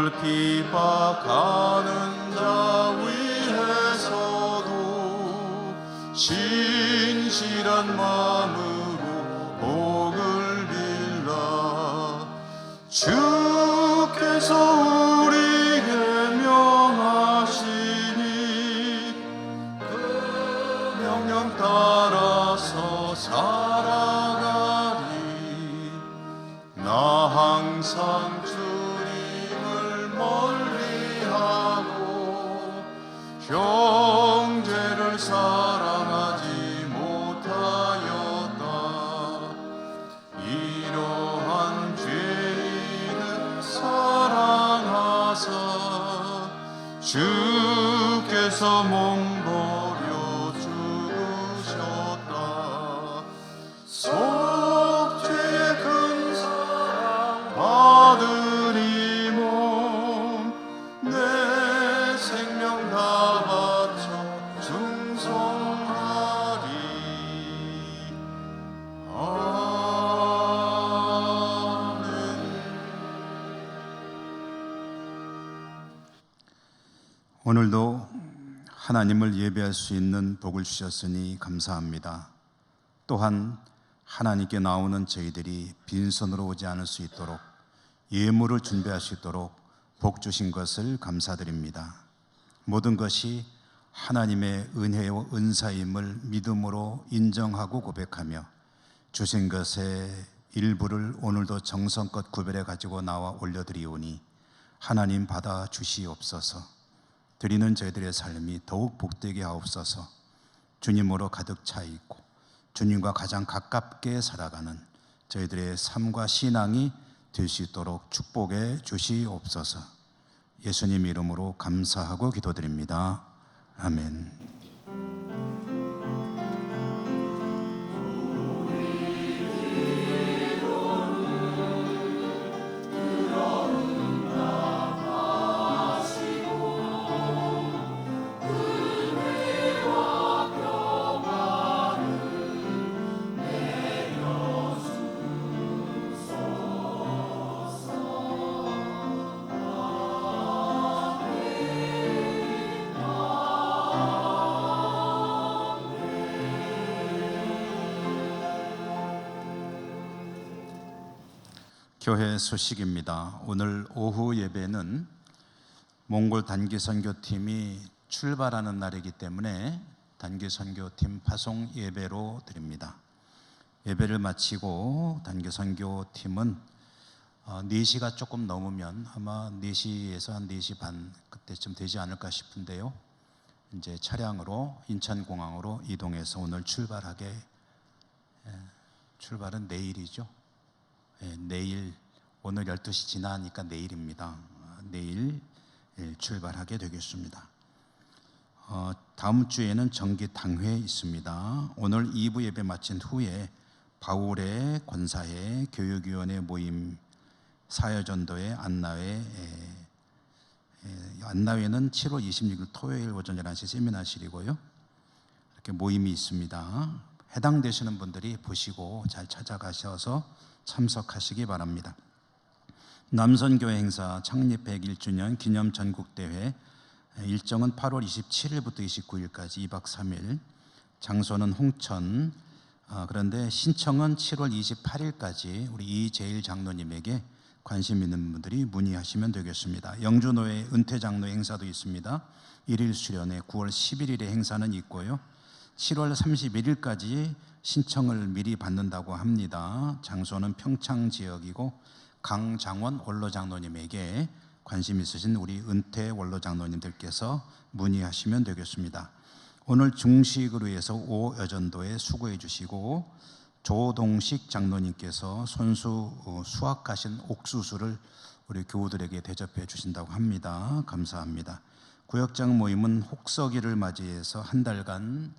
주를 핍박하는 자 위에서도 진실한 마음으로 복을 빌라. 주께서 우리에게 명하시니 그 명령 따라서 살아가리. 나 항상 주님을 멀리하고 형제를 사랑하지 못하였다. 이러한 죄인을 사랑하사 주께서 몸버려 죽으셨다. 속죄의 큰 사랑 받으리 몸 내 생명 다 바쳐 충성하리. 아멘. 오늘도 하나님을 예배할 수 있는 복을 주셨으니 감사합니다. 또한 하나님께 나오는 저희들이 빈손으로 오지 않을 수 있도록 예물을 준비할 수 있도록 복 주신 것을 감사드립니다. 모든 것이 하나님의 은혜와 은사임을 믿음으로 인정하고 고백하며 주신 것의 일부를 오늘도 정성껏 구별해 가지고 나와 올려드리오니 하나님 받아 주시옵소서. 드리는 저희들의 삶이 더욱 복되게 하옵소서. 주님으로 가득 차 있고 주님과 가장 가깝게 살아가는 저희들의 삶과 신앙이 될 수 있도록 축복해 주시옵소서. 예수님 이름으로 감사하고 기도드립니다. 아멘. 교회 소식입니다. 오늘 오후 예배는 몽골 단기 선교팀이 출발하는 날이기 때문에 단기 선교팀 파송 예배로 드립니다. 예배를 마치고 단기 선교팀은 4시가 조금 넘으면 아마 4시에서 한 4시 반 그때쯤 되지 않을까 싶은데요. 이제 차량으로 인천공항으로 이동해서 오늘 출발하게, 출발은 내일이죠. 내일, 오늘 12시 지나니까 내일입니다. 내일 출발하게 되겠습니다. 다음 주에는 정기 당회 있습니다. 오늘 2부 예배 마친 후에 바울의 권사회 교육위원회 모임 사여전도회 안나회는 7월 26일 토요일 오전 11시 세미나실이고요. 이렇게 모임이 있습니다. 해당되시는 분들이 보시고 잘 찾아가셔서 참석하시기 바랍니다. 남선교회 행사 창립 101주년 기념 전국대회 일정은 8월 27일부터 29일까지 2박 3일, 장소는 홍천. 그런데 신청은 7월 28일까지 우리 이재일 장로님에게 관심 있는 분들이 문의하시면 되겠습니다. 영주노회 은퇴장로 행사도 있습니다. 1일 수련회 9월 11일에 행사는 있고요. 7월 31일까지 신청을 미리 받는다고 합니다. 장소는 평창 지역이고 강장원 원로장로님에게 관심 있으신 우리 은퇴 원로장로님들께서 문의하시면 되겠습니다. 오늘 중식으로 해서 오여전도에 수고해 주시고 조동식 장로님께서 손수 수확하신 옥수수를 우리 교우들에게 대접해 주신다고 합니다. 감사합니다. 구역장 모임은 혹서기를 맞이해서 한 달간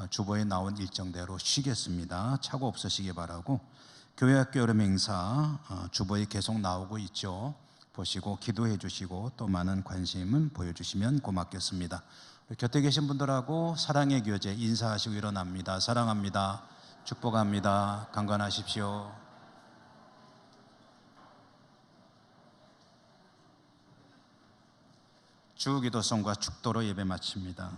주보에 나온 일정대로 쉬겠습니다. 착오 없으시기 바라고, 교회학교 여름 행사 주보에 계속 나오고 있죠. 보시고 기도해 주시고 또 많은 관심을 보여주시면 고맙겠습니다. 곁에 계신 분들하고 사랑의 교제 인사하시고 일어납니다. 사랑합니다. 축복합니다. 강건하십시오. 주기도송과 축도로 예배 마칩니다.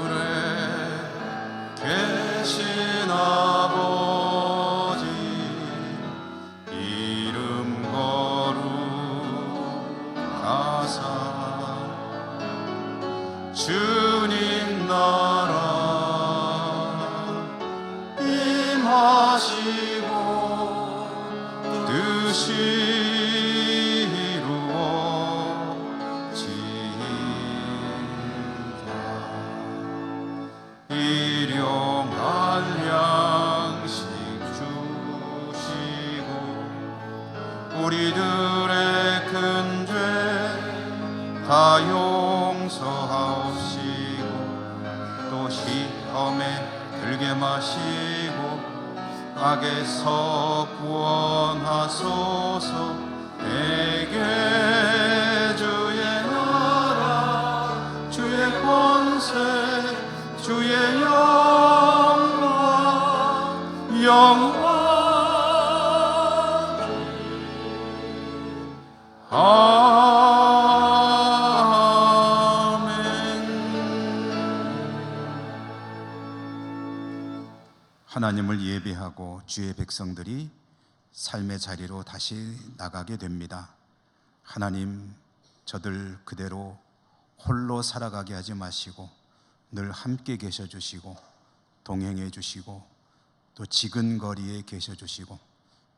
하늘에 계신 아버지 이름 거룩하사 주님 나라 임하시고 뜻이 일용할 양식 주시고 우리들의 큰 죄 다 용서하옵시고 또 시험에 들게 마시고 악에서 구원하소서. 내게 주의 나라 주의 권세 주의 영광 영원히 하나님을 예배하고 주의 백성들이 삶의 자리로 다시 나가게 됩니다. 하나님, 저들 그대로 홀로 살아가게 하지 마시고 늘 함께 계셔 주시고 동행해 주시고 또 지근거리에 계셔 주시고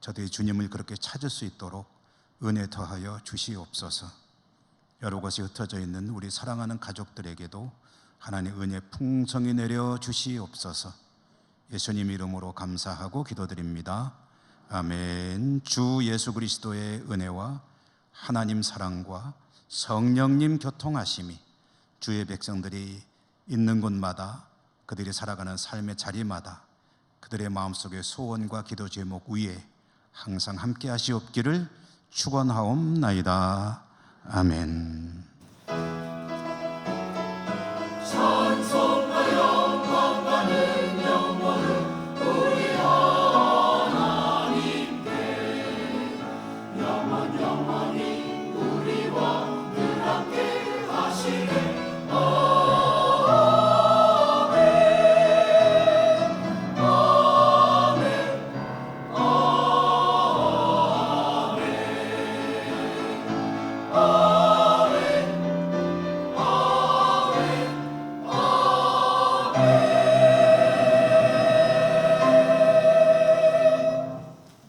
저들이 주님을 그렇게 찾을 수 있도록 은혜 더하여 주시옵소서. 여러 곳에 흩어져 있는 우리 사랑하는 가족들에게도 하나님 은혜 풍성히 내려 주시옵소서. 예수님 이름으로 감사하고 기도드립니다. 아멘. 주 예수 그리스도의 은혜와 하나님 사랑과 성령님 교통하심이 주의 백성들이 있는 곳마다 그들이 살아가는 삶의 자리마다 그들의 마음속의 소원과 기도 제목 위에 항상 함께 하시옵기를 축원하옵나이다. 아멘.